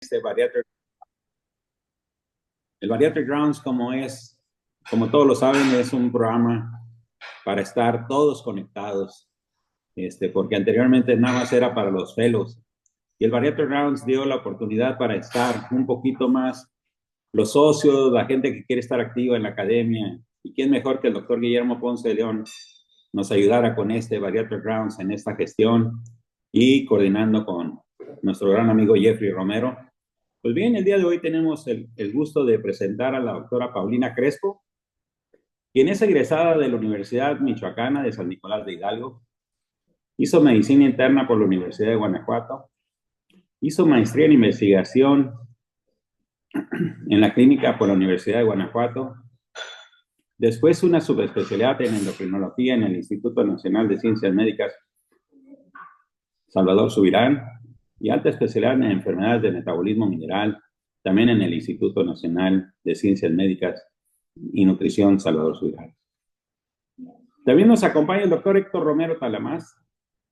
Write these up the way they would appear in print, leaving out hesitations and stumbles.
este Bariatric. El Bariatric Grounds, como todos lo saben, es un programa para estar todos conectados, porque anteriormente nada más era para los fellows. Y el Bariatric Grounds dio la oportunidad para estar un poquito más los socios, la gente que quiere estar activa en la academia. ¿Y quién mejor que el doctor Guillermo Ponce de León nos ayudara con este Bariatric Grounds en esta gestión y coordinando con nuestro gran amigo Jeffrey Romero? Pues bien, el día de hoy tenemos el gusto de presentar a la doctora Paulina Crespo, quien es egresada de la Universidad Michoacana de San Nicolás de Hidalgo, hizo medicina interna por la Universidad de Guanajuato, hizo maestría en investigación en la clínica por la Universidad de Guanajuato, después una subespecialidad en endocrinología en el Instituto Nacional de Ciencias Médicas Salvador Subirán y alta especialidad en enfermedades de metabolismo mineral, también en el Instituto Nacional de Ciencias Médicas y Nutrición Salvador Subirán. También nos acompaña el doctor Héctor Romero Talamás.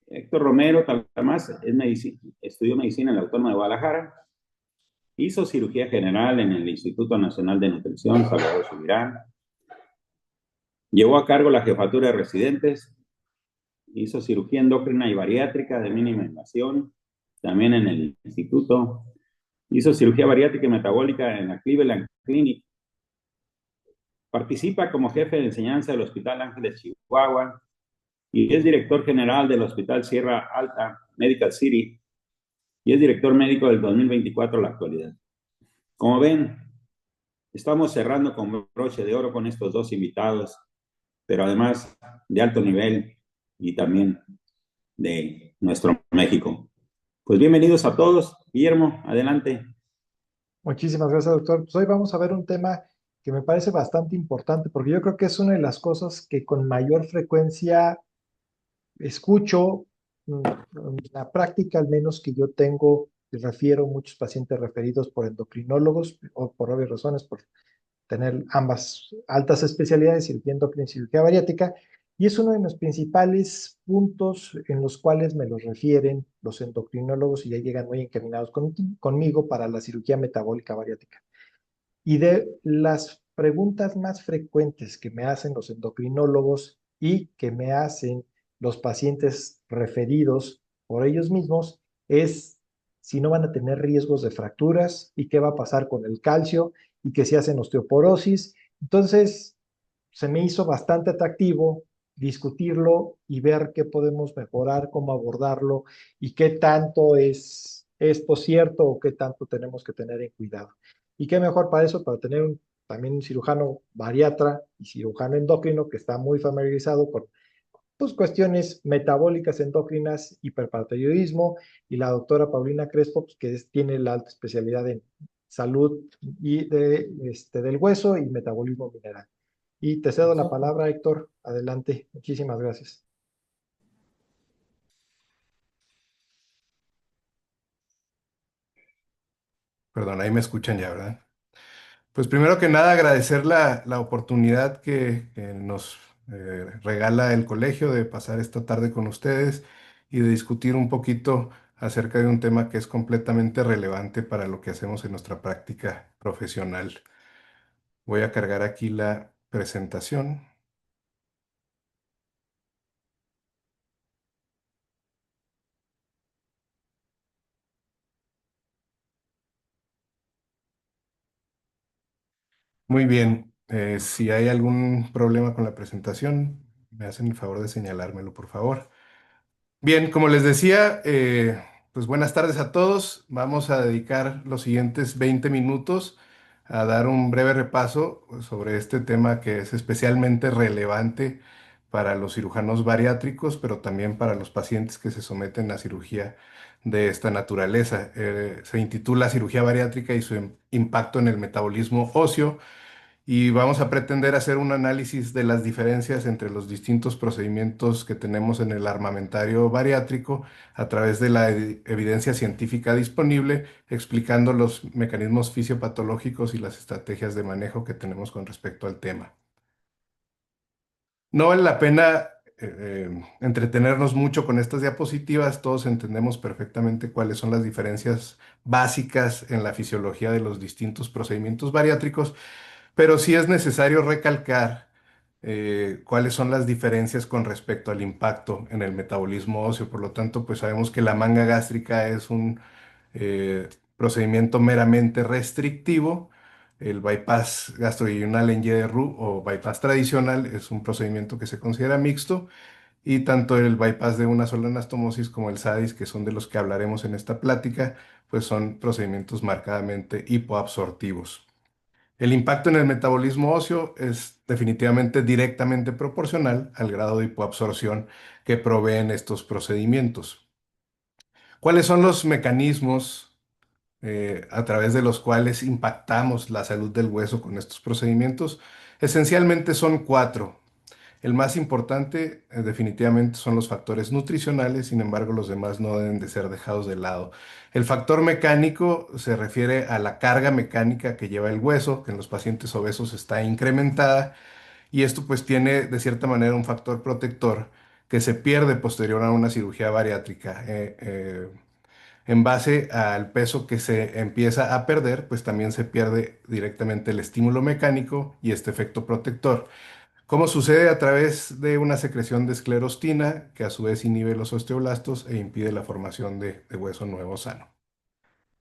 Héctor Romero Talamás estudió medicina en la Autónoma de Guadalajara, hizo cirugía general en el Instituto Nacional de Nutrición Salvador Subirán, llevó a cargo la jefatura de residentes, hizo cirugía endocrina y bariátrica de mínima invasión, también en el instituto, hizo cirugía bariátrica y metabólica en la Cleveland Clinic, participa como jefe de enseñanza del Hospital Ángeles Chihuahua y es director general del Hospital Sierra Alta Medical City y es director médico del 2024 a la actualidad. Como ven, estamos cerrando con broche de oro con estos dos invitados, pero además de alto nivel y también de nuestro México. Pues bienvenidos a todos. Guillermo, adelante. Muchísimas gracias, doctor. Pues hoy vamos a ver un tema que me parece bastante importante, porque yo creo que es una de las cosas que con mayor frecuencia escucho, en la práctica al menos que yo tengo, y refiero a muchos pacientes referidos por endocrinólogos, o por obvias razones, por tener ambas altas especialidades, cirugía endocrina y cirugía bariátrica, y es uno de los principales puntos en los cuales me los refieren los endocrinólogos y ya llegan muy encaminados conmigo para la cirugía metabólica bariátrica. Y de las preguntas más frecuentes que me hacen los endocrinólogos y que me hacen los pacientes referidos por ellos mismos es si no van a tener riesgos de fracturas y qué va a pasar con el calcio y que si hacen osteoporosis. Entonces, se me hizo bastante atractivo discutirlo y ver qué podemos mejorar, cómo abordarlo y qué tanto es esto cierto o qué tanto tenemos que tener en cuidado. Y qué mejor para eso, para tener también un cirujano bariatra y cirujano endocrino que está muy familiarizado con pues, cuestiones metabólicas, endocrinas, hiperparathyroidismo, y la doctora Paulina Crespo, pues, que tiene la alta especialidad en salud del hueso y metabolismo mineral. Y te cedo la palabra, Héctor. Adelante. Muchísimas gracias. Perdón, ahí me escuchan ya, ¿verdad? Pues primero que nada agradecer la oportunidad que nos regala el colegio de pasar esta tarde con ustedes y de discutir un poquito acerca de un tema que es completamente relevante para lo que hacemos en nuestra práctica profesional. Voy a cargar aquí la presentación. Muy bien, si hay algún problema con la presentación, me hacen el favor de señalármelo, por favor. Bien, como les decía, pues buenas tardes a todos. Vamos a dedicar los siguientes 20 minutos a dar un breve repaso sobre este tema que es especialmente relevante para los cirujanos bariátricos, pero también para los pacientes que se someten a cirugía de esta naturaleza. Se intitula Cirugía bariátrica y su impacto en el metabolismo óseo y vamos a pretender hacer un análisis de las diferencias entre los distintos procedimientos que tenemos en el armamentario bariátrico a través de la evidencia científica disponible, explicando los mecanismos fisiopatológicos y las estrategias de manejo que tenemos con respecto al tema. No vale la pena entretenernos mucho con estas diapositivas. Todos entendemos perfectamente cuáles son las diferencias básicas en la fisiología de los distintos procedimientos bariátricos, pero sí es necesario recalcar cuáles son las diferencias con respecto al impacto en el metabolismo óseo. Por lo tanto, pues sabemos que la manga gástrica es un eh, procedimiento meramente restrictivo. El bypass gastrointestinal en YDRU o bypass tradicional es un procedimiento que se considera mixto, y tanto el bypass de una sola anastomosis como el SADIS, que son de los que hablaremos en esta plática, pues son procedimientos marcadamente hipoabsortivos. El impacto en el metabolismo óseo es definitivamente directamente proporcional al grado de hipoabsorción que proveen estos procedimientos. ¿Cuáles son los mecanismos a través de los cuales impactamos la salud del hueso con estos procedimientos? Esencialmente son cuatro. El más importante, definitivamente, son los factores nutricionales. Sin embargo, los demás no deben de ser dejados de lado. El factor mecánico se refiere a la carga mecánica que lleva el hueso, que en los pacientes obesos está incrementada, y esto pues tiene de cierta manera un factor protector que se pierde posterior a una cirugía bariátrica. En base al peso que se empieza a perder, pues también se pierde directamente el estímulo mecánico y este efecto protector. ¿Cómo sucede? A través de una secreción de esclerostina, que a su vez inhibe los osteoblastos e impide la formación de hueso nuevo sano.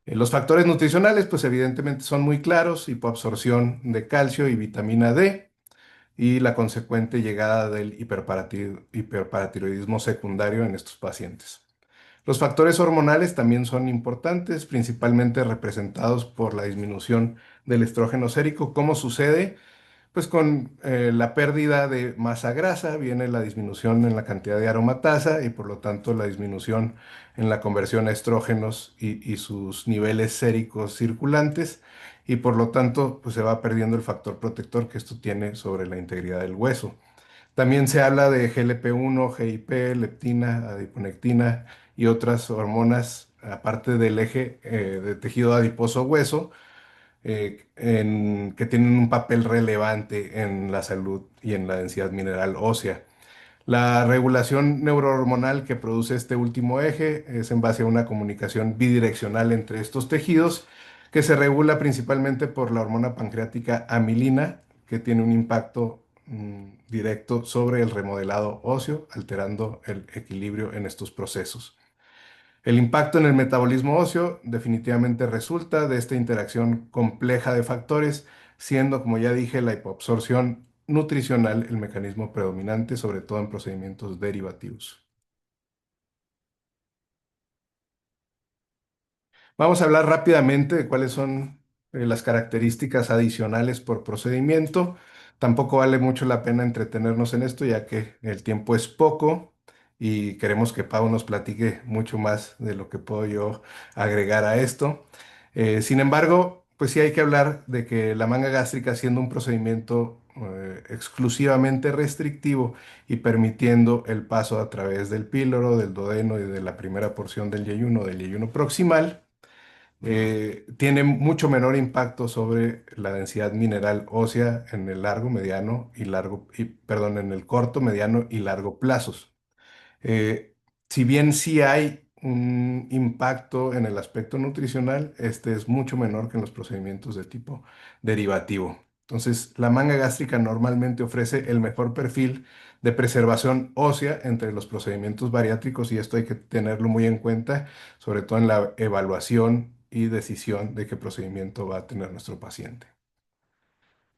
Los factores nutricionales, pues evidentemente son muy claros: hipoabsorción de calcio y vitamina D, y la consecuente llegada del hiperparatiroidismo secundario en estos pacientes. Los factores hormonales también son importantes, principalmente representados por la disminución del estrógeno sérico. ¿Cómo sucede? Pues con la pérdida de masa grasa viene la disminución en la cantidad de aromatasa y por lo tanto la disminución en la conversión a estrógenos y sus niveles séricos circulantes, y por lo tanto pues se va perdiendo el factor protector que esto tiene sobre la integridad del hueso. También se habla de GLP-1, GIP, leptina, adiponectina y otras hormonas aparte del eje de tejido adiposo hueso, que tienen un papel relevante en la salud y en la densidad mineral ósea. La regulación neurohormonal que produce este último eje es en base a una comunicación bidireccional entre estos tejidos, que se regula principalmente por la hormona pancreática amilina, que tiene un impacto directo sobre el remodelado óseo, alterando el equilibrio en estos procesos. El impacto en el metabolismo óseo definitivamente resulta de esta interacción compleja de factores, siendo, como ya dije, la hipoabsorción nutricional el mecanismo predominante, sobre todo en procedimientos derivativos. Vamos a hablar rápidamente de cuáles son las características adicionales por procedimiento. Tampoco vale mucho la pena entretenernos en esto, ya que el tiempo es poco y queremos que Pau nos platique mucho más de lo que puedo yo agregar a esto. Sin embargo, pues sí hay que hablar de que la manga gástrica, siendo un procedimiento exclusivamente restrictivo y permitiendo el paso a través del píloro, del duodeno y de la primera porción del yeyuno proximal, tiene mucho menor impacto sobre la densidad mineral ósea en el largo, mediano y largo, perdón, en el corto, mediano y largo plazos. Eh, si bien sí hay un impacto en el aspecto nutricional, este es mucho menor que en los procedimientos de tipo derivativo. Entonces, la manga gástrica normalmente ofrece el mejor perfil de preservación ósea entre los procedimientos bariátricos, y esto hay que tenerlo muy en cuenta, sobre todo en la evaluación y decisión de qué procedimiento va a tener nuestro paciente.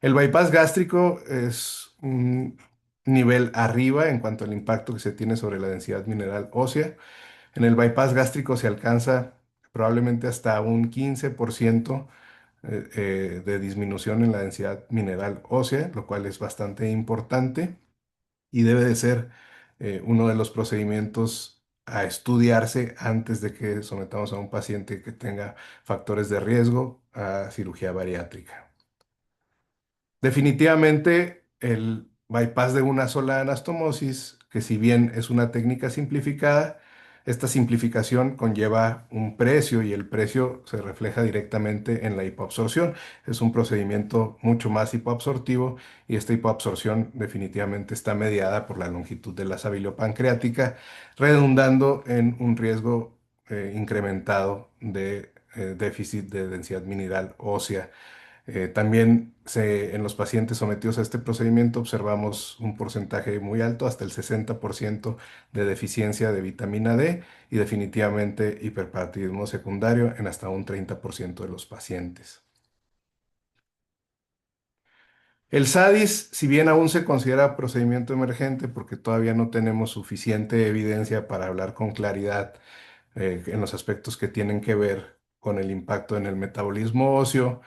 El bypass gástrico es un nivel arriba en cuanto al impacto que se tiene sobre la densidad mineral ósea. En el bypass gástrico se alcanza probablemente hasta un 15% de disminución en la densidad mineral ósea, lo cual es bastante importante y debe de ser uno de los procedimientos a estudiarse antes de que sometamos a un paciente que tenga factores de riesgo a cirugía bariátrica. Definitivamente el bypass de una sola anastomosis, que si bien es una técnica simplificada, Esta simplificación conlleva un precio y el precio se refleja directamente en la hipoabsorción. Es un procedimiento mucho más hipoabsortivo y esta hipoabsorción definitivamente está mediada por la longitud de la pancreática, redundando en un riesgo incrementado de déficit de densidad mineral ósea. También en los pacientes sometidos a este procedimiento observamos un porcentaje muy alto, hasta el 60% de deficiencia de vitamina D y definitivamente hiperparatidismo secundario en hasta un 30% de los pacientes. El SADIS, si bien aún se considera procedimiento emergente porque todavía no tenemos suficiente evidencia para hablar con claridad en los aspectos que tienen que ver con el impacto en el metabolismo óseo,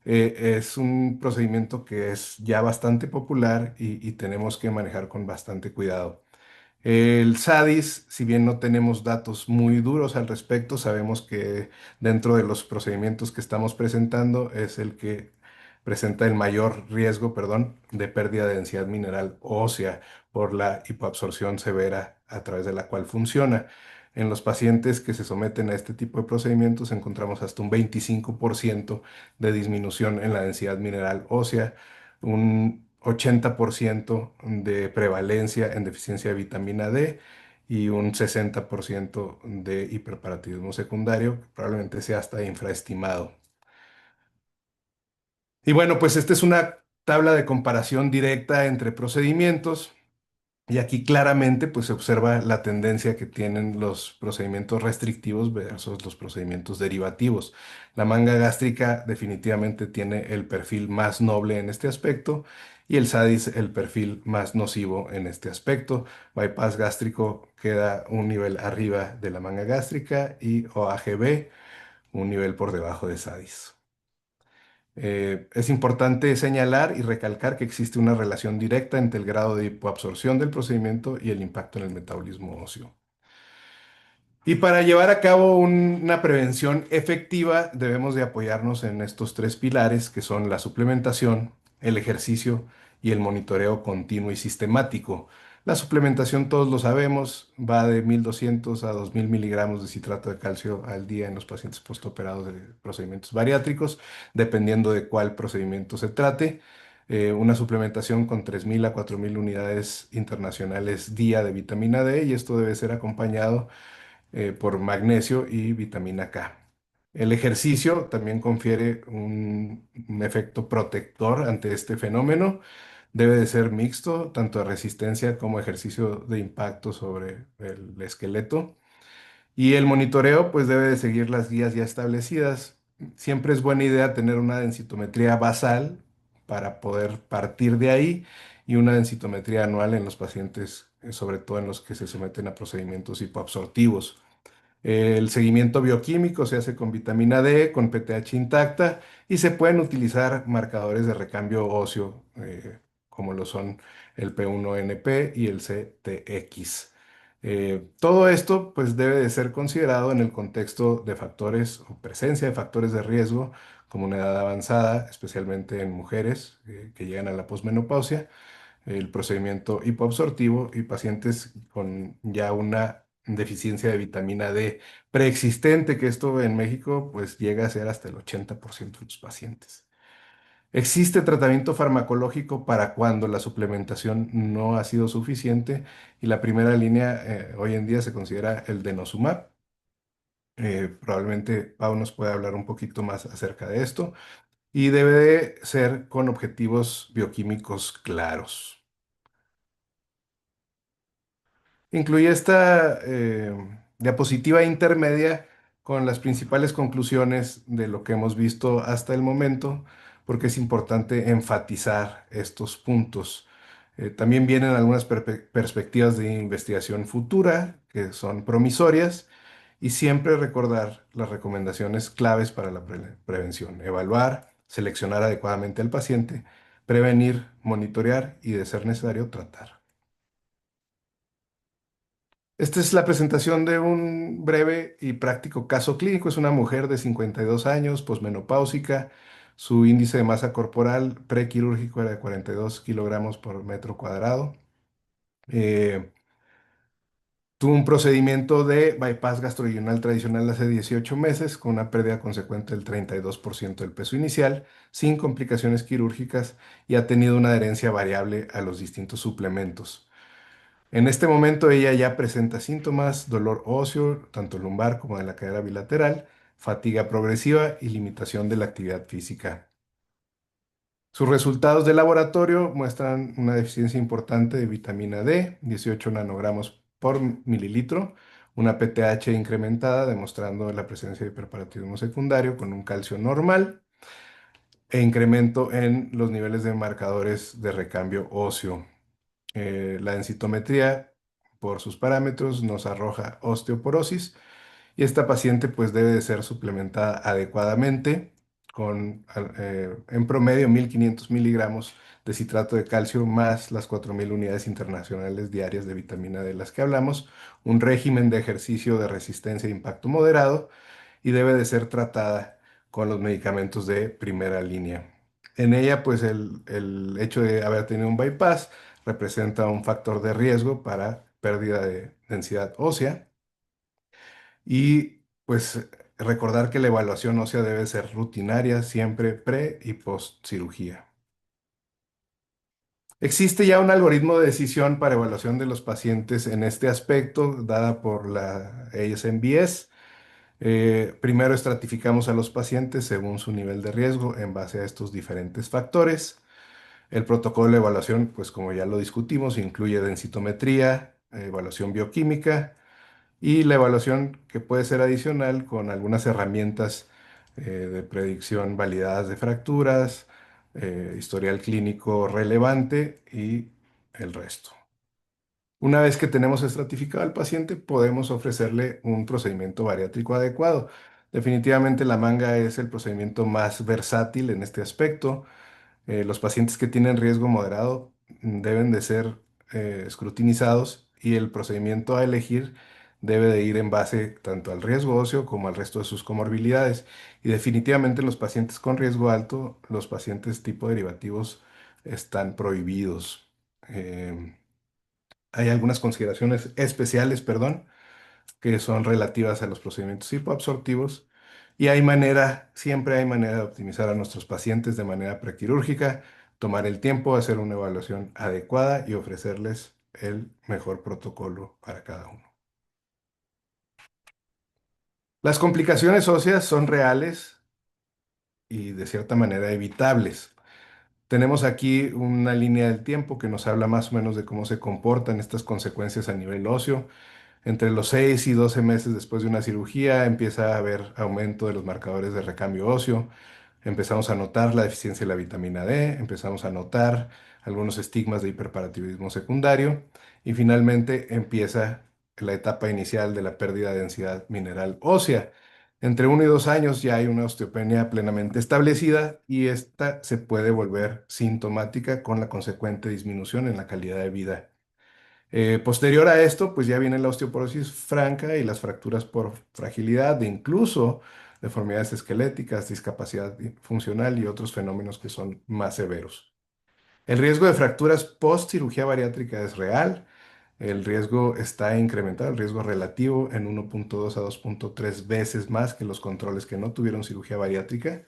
es un procedimiento que es ya bastante popular y tenemos que manejar con bastante cuidado. El SADIS, si bien no tenemos datos muy duros al respecto, sabemos que dentro de los procedimientos que estamos presentando es el que presenta el mayor riesgo, perdón, de pérdida de densidad mineral ósea por la hipoabsorción severa a través de la cual funciona. En los pacientes que se someten a este tipo de procedimientos encontramos hasta un 25% de disminución en la densidad mineral ósea, un 80% de prevalencia en deficiencia de vitamina D y un 60% de hiperparatidismo secundario, que probablemente sea hasta infraestimado. Y bueno, pues esta es una tabla de comparación directa entre procedimientos. Y aquí claramente pues se observa la tendencia que tienen los procedimientos restrictivos versus los procedimientos derivativos. La manga gástrica definitivamente tiene el perfil más noble en este aspecto y el SADIS el perfil más nocivo en este aspecto. Bypass gástrico queda un nivel arriba de la manga gástrica y OAGB un nivel por debajo de SADIS. Es importante señalar y recalcar que existe una relación directa entre el grado de hipoabsorción del procedimiento y el impacto en el metabolismo óseo. Y para llevar a cabo una prevención efectiva debemos de apoyarnos en estos tres pilares que son la suplementación, el ejercicio y el monitoreo continuo y sistemático. La suplementación, todos lo sabemos, va de 1200 a 2000 miligramos de citrato de calcio al día en los pacientes postoperados de procedimientos bariátricos, dependiendo de cuál procedimiento se trate. Una suplementación con 3000 a 4000 unidades internacionales día de vitamina D y esto debe ser acompañado por magnesio y vitamina K. El ejercicio también confiere un efecto protector ante este fenómeno. Debe de ser mixto, tanto de resistencia como ejercicio de impacto sobre el esqueleto. Y el monitoreo, pues debe de seguir las guías ya establecidas. Siempre es buena idea tener una densitometría basal para poder partir de ahí y una densitometría anual en los pacientes, sobre todo en los que se someten a procedimientos hipoabsortivos. El seguimiento bioquímico se hace con vitamina D, con PTH intacta y se pueden utilizar marcadores de recambio óseo, como lo son el P1NP y el CTX. Todo esto pues debe de ser considerado en el contexto de factores o presencia de factores de riesgo como una edad avanzada, especialmente en mujeres que llegan a la posmenopausia, el procedimiento hipoabsortivo y pacientes con ya una deficiencia de vitamina D preexistente, que esto en México pues llega a ser hasta el 80% de los pacientes. Existe tratamiento farmacológico para cuando la suplementación no ha sido suficiente y la primera línea hoy en día se considera el denosumab. Probablemente Pau nos pueda hablar un poquito más acerca de esto y debe de ser con objetivos bioquímicos claros. Incluye esta diapositiva intermedia con las principales conclusiones de lo que hemos visto hasta el momento, porque es importante enfatizar estos puntos. También vienen algunas perspectivas de investigación futura que son promisorias y siempre recordar las recomendaciones claves para la prevención. Evaluar, seleccionar adecuadamente al paciente, prevenir, monitorear y, de ser necesario, tratar. Esta es la presentación de un breve y práctico caso clínico. Es una mujer de 52 años, posmenopáusica. Su índice de masa corporal prequirúrgico era de 42 kilogramos por metro cuadrado. Tuvo un procedimiento de bypass gastrointestinal tradicional hace 18 meses, con una pérdida consecuente del 32% del peso inicial, sin complicaciones quirúrgicas, y ha tenido una adherencia variable a los distintos suplementos. En este momento ella ya presenta síntomas, dolor óseo, tanto lumbar como de la cadera bilateral, fatiga progresiva y limitación de la actividad física. Sus resultados de laboratorio muestran una deficiencia importante de vitamina D, 18 nanogramos por mililitro, una PTH incrementada demostrando la presencia de hiperparatitismo secundario con un calcio normal e incremento en los niveles de marcadores de recambio óseo. La densitometría por sus parámetros nos arroja osteoporosis, y esta paciente pues debe de ser suplementada adecuadamente con en promedio 1500 miligramos de citrato de calcio más las 4000 unidades internacionales diarias de vitamina D de las que hablamos, un régimen de ejercicio de resistencia e impacto moderado, y debe de ser tratada con los medicamentos de primera línea. En ella pues el hecho de haber tenido un bypass representa un factor de riesgo para pérdida de densidad ósea, y pues recordar que la evaluación ósea debe ser rutinaria siempre pre y post cirugía. Existe ya un algoritmo de decisión para evaluación de los pacientes en este aspecto, dada por la ASMBS. Primero estratificamos a los pacientes según su nivel de riesgo en base a estos diferentes factores. El protocolo de evaluación, pues como ya lo discutimos, incluye densitometría, evaluación bioquímica, y la evaluación que puede ser adicional con algunas herramientas de predicción validadas de fracturas, historial clínico relevante y el resto. Una vez que tenemos estratificado al paciente, podemos ofrecerle un procedimiento bariátrico adecuado. Definitivamente la manga es el procedimiento más versátil en este aspecto. Los pacientes que tienen riesgo moderado deben de ser escrutinizados, y el procedimiento a elegir debe de ir en base tanto al riesgo óseo como al resto de sus comorbilidades. Y definitivamente los pacientes con riesgo alto, los pacientes tipo derivativos, están prohibidos. Hay algunas consideraciones especiales, perdón, que son relativas a los procedimientos hipoabsortivos, y siempre hay manera de optimizar a nuestros pacientes de manera prequirúrgica, tomar el tiempo, hacer una evaluación adecuada y ofrecerles el mejor protocolo para cada uno. Las complicaciones óseas son reales y de cierta manera evitables. Tenemos aquí una línea del tiempo que nos habla más o menos de cómo se comportan estas consecuencias a nivel óseo. Entre los 6 y 12 meses después de una cirugía empieza a haber aumento de los marcadores de recambio óseo, empezamos a notar la deficiencia de la vitamina D, empezamos a notar algunos estigmas de hiperparatitismo secundario, y finalmente empieza la etapa inicial de la pérdida de densidad mineral ósea. Entre 1 y 2 años ya hay una osteopenia plenamente establecida, y esta se puede volver sintomática con la consecuente disminución en la calidad de vida. Posterior a esto, pues ya viene la osteoporosis franca y las fracturas por fragilidad, e incluso deformidades esqueléticas, discapacidad funcional y otros fenómenos que son más severos. El riesgo de fracturas post cirugía bariátrica es real. El riesgo está incrementado, el riesgo relativo, en 1.2 a 2.3 veces más que los controles que no tuvieron cirugía bariátrica.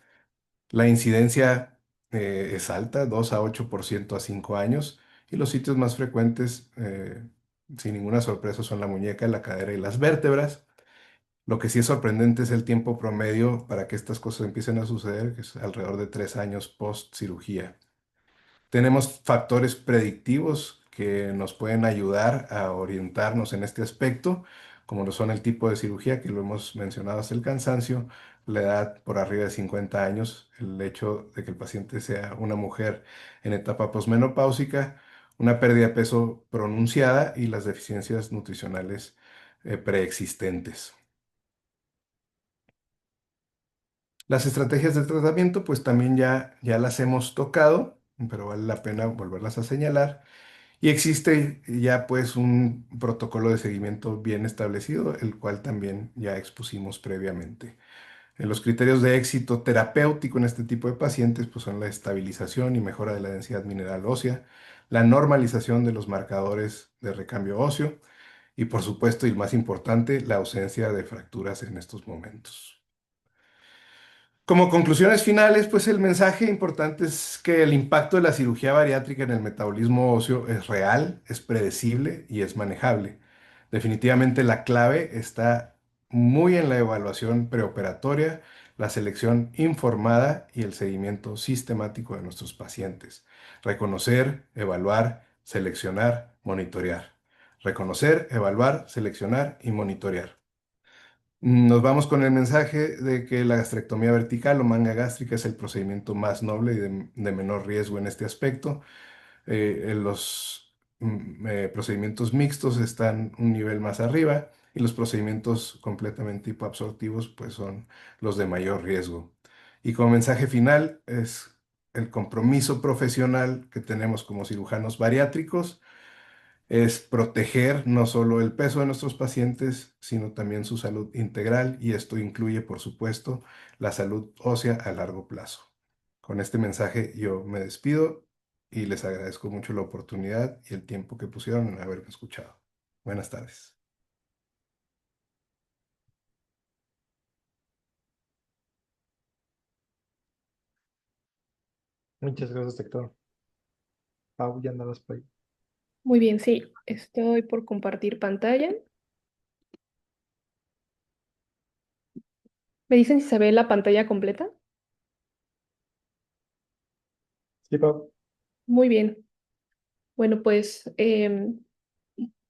La incidencia es alta, 2 a 8% a 5 años, y los sitios más frecuentes, sin ninguna sorpresa, son la muñeca, la cadera y las vértebras. Lo que sí es sorprendente es el tiempo promedio para que estas cosas empiecen a suceder, que es alrededor de 3 años post cirugía. Tenemos factores predictivos que nos pueden ayudar a orientarnos en este aspecto, como lo son el tipo de cirugía, que lo hemos mencionado hasta el cansancio, la edad por arriba de 50 años, el hecho de que el paciente sea una mujer en etapa posmenopáusica, una pérdida de peso pronunciada y las deficiencias nutricionales preexistentes. Las estrategias de tratamiento, pues también ya las hemos tocado, pero vale la pena volverlas a señalar. Y existe ya pues un protocolo de seguimiento bien establecido, el cual también ya expusimos previamente. Los criterios de éxito terapéutico en este tipo de pacientes pues son la estabilización y mejora de la densidad mineral ósea, la normalización de los marcadores de recambio óseo, y por supuesto, y el más importante, la ausencia de fracturas en estos momentos. Como conclusiones finales, pues el mensaje importante es que el impacto de la cirugía bariátrica en el metabolismo óseo es real, es predecible y es manejable. Definitivamente la clave está muy en la evaluación preoperatoria, la selección informada y el seguimiento sistemático de nuestros pacientes. Reconocer, evaluar, seleccionar, monitorear. Reconocer, evaluar, seleccionar y monitorear. Nos vamos con el mensaje de que la gastrectomía vertical o manga gástrica es el procedimiento más noble y de menor riesgo en este aspecto. Los procedimientos mixtos están un nivel más arriba y los procedimientos completamente hipoabsortivos pues son los de mayor riesgo. Y como mensaje final es el compromiso profesional que tenemos como cirujanos bariátricos es proteger no solo el peso de nuestros pacientes, sino también su salud integral y esto incluye, por supuesto, la salud ósea a largo plazo. Con este mensaje yo me despido y les agradezco mucho la oportunidad y el tiempo que pusieron en haberme escuchado. Buenas tardes. Muchas gracias, doctor. Pau, ya andabas por ahí. Muy bien, sí, estoy por compartir pantalla. ¿Me dicen si se ve la pantalla completa? Sí, Pau. Muy bien. Bueno, pues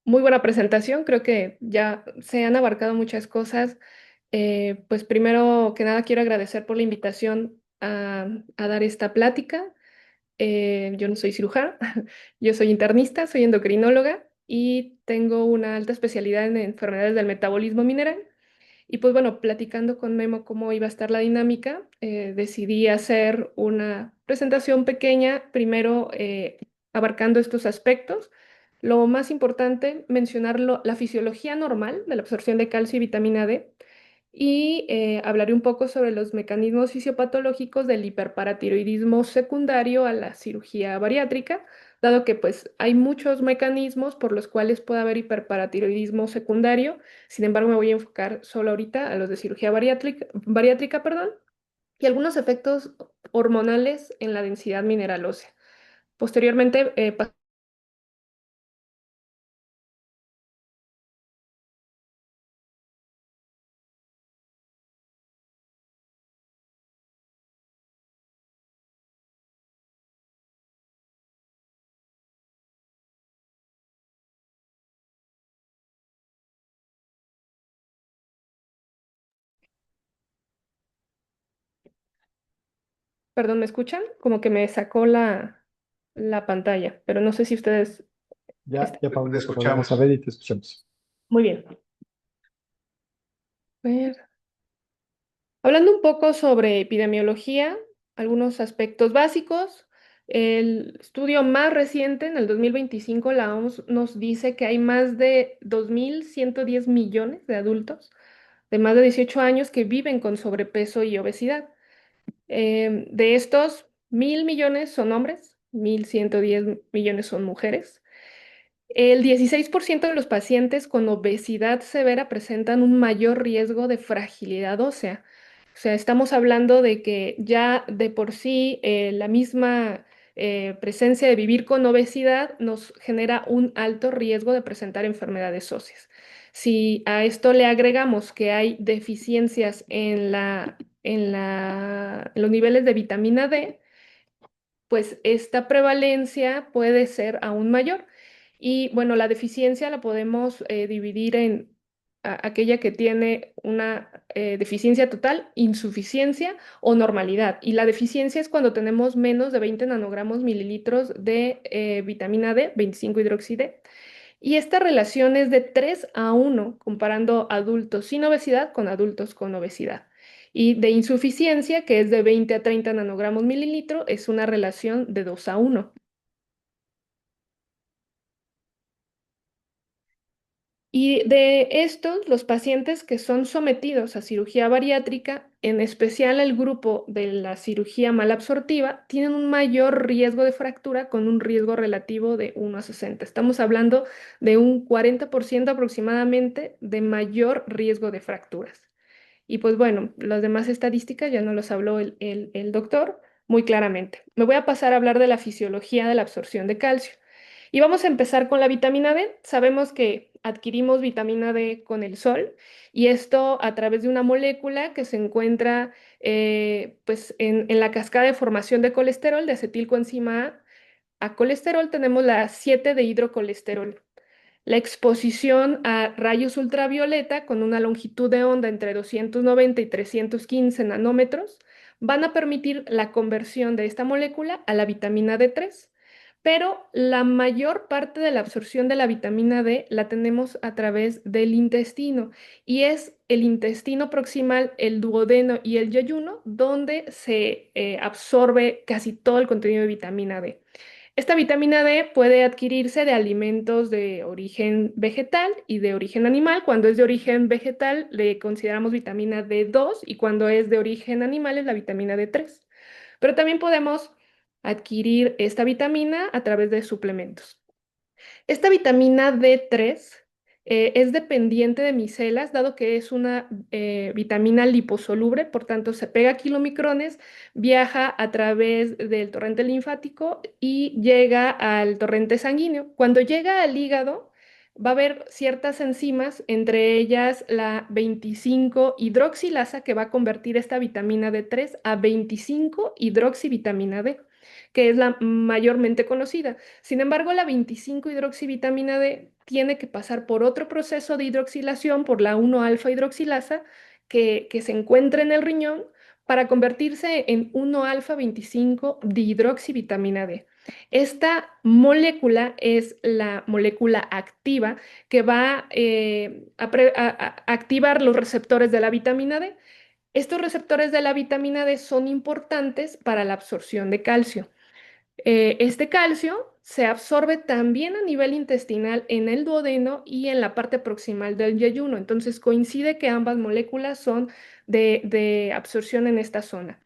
muy buena presentación. Creo que ya se han abarcado muchas cosas. Pues primero que nada quiero agradecer por la invitación a dar esta plática. Yo no soy cirujana, yo soy internista, soy endocrinóloga y tengo una alta especialidad en enfermedades del metabolismo mineral. Y pues bueno, platicando con Memo cómo iba a estar la dinámica, decidí hacer una presentación pequeña, primero abarcando estos aspectos. Lo más importante, mencionar la fisiología normal de la absorción de calcio y vitamina D y hablaré un poco sobre los mecanismos fisiopatológicos del hiperparatiroidismo secundario a la cirugía bariátrica, dado que pues hay muchos mecanismos por los cuales puede haber hiperparatiroidismo secundario. Sin embargo, me voy a enfocar solo ahorita a los de cirugía bariátrica, perdón, y algunos efectos hormonales en la densidad mineral ósea. Posteriormente, perdón, ¿me escuchan? Como que me sacó la pantalla, pero no sé si ustedes Ya, están. ya, Pau, Te ya te volvemos a escuchamos. ver y te escuchamos. Muy bien. A ver. Hablando un poco sobre epidemiología, algunos aspectos básicos. El estudio más reciente, en el 2025, la OMS nos dice que hay más de 2.110 millones de adultos de más de 18 años que viven con sobrepeso y obesidad. De estos, 1.000 millones son hombres, 1.110 millones son mujeres. El 16% de los pacientes con obesidad severa presentan un mayor riesgo de fragilidad ósea. O sea, estamos hablando de que ya de por sí la misma presencia de vivir con obesidad nos genera un alto riesgo de presentar enfermedades óseas. Si a esto le agregamos que hay deficiencias en los niveles de vitamina D, pues esta prevalencia puede ser aún mayor. Y bueno, la deficiencia la podemos dividir en aquella que tiene una deficiencia total, insuficiencia o normalidad. Y la deficiencia es cuando tenemos menos de 20 nanogramos mililitros de vitamina D, 25 hidroxide. Y esta relación es de 3:1, comparando adultos sin obesidad con adultos con obesidad. Y de insuficiencia, que es de 20 a 30 nanogramos mililitro, es una relación de 2:1. Y de estos, los pacientes que son sometidos a cirugía bariátrica, en especial el grupo de la cirugía malabsortiva, tienen un mayor riesgo de fractura con un riesgo relativo de 1 a 60. Estamos hablando de un 40% aproximadamente de mayor riesgo de fracturas. Y pues bueno, las demás estadísticas ya nos los habló el doctor muy claramente. Me voy a pasar a hablar de la fisiología de la absorción de calcio. Y vamos a empezar con la vitamina D. Sabemos que adquirimos vitamina D con el sol y esto a través de una molécula que se encuentra pues en la cascada de formación de colesterol, de acetilcoenzima A colesterol tenemos la 7 de hidrocolesterol. La exposición a rayos ultravioleta con una longitud de onda entre 290 y 315 nanómetros van a permitir la conversión de esta molécula a la vitamina D3. Pero la mayor parte de la absorción de la vitamina D la tenemos a través del intestino y es el intestino proximal, el duodeno y el yeyuno donde se absorbe casi todo el contenido de vitamina D. Esta vitamina D puede adquirirse de alimentos de origen vegetal y de origen animal. Cuando es de origen vegetal le consideramos vitamina D2 y cuando es de origen animal es la vitamina D3. Pero también podemos adquirir esta vitamina a través de suplementos. Esta vitamina D3 es dependiente de micelas, dado que es una vitamina liposoluble, por tanto se pega a kilomicrones, viaja a través del torrente linfático y llega al torrente sanguíneo. Cuando llega al hígado, va a haber ciertas enzimas, entre ellas la 25 hidroxilasa, que va a convertir esta vitamina D3 a 25 hidroxivitamina D, que es la mayormente conocida. Sin embargo, la 25 hidroxivitamina D tiene que pasar por otro proceso de hidroxilación, por la 1-alfa hidroxilasa, que se encuentra en el riñón para convertirse en 1-alfa 25 dihidroxivitamina D. Esta molécula es la molécula activa que va a activar los receptores de la vitamina D. Estos receptores de la vitamina D son importantes para la absorción de calcio. Este calcio se absorbe también a nivel intestinal en el duodeno y en la parte proximal del yeyuno. Entonces coincide que ambas moléculas son de absorción en esta zona.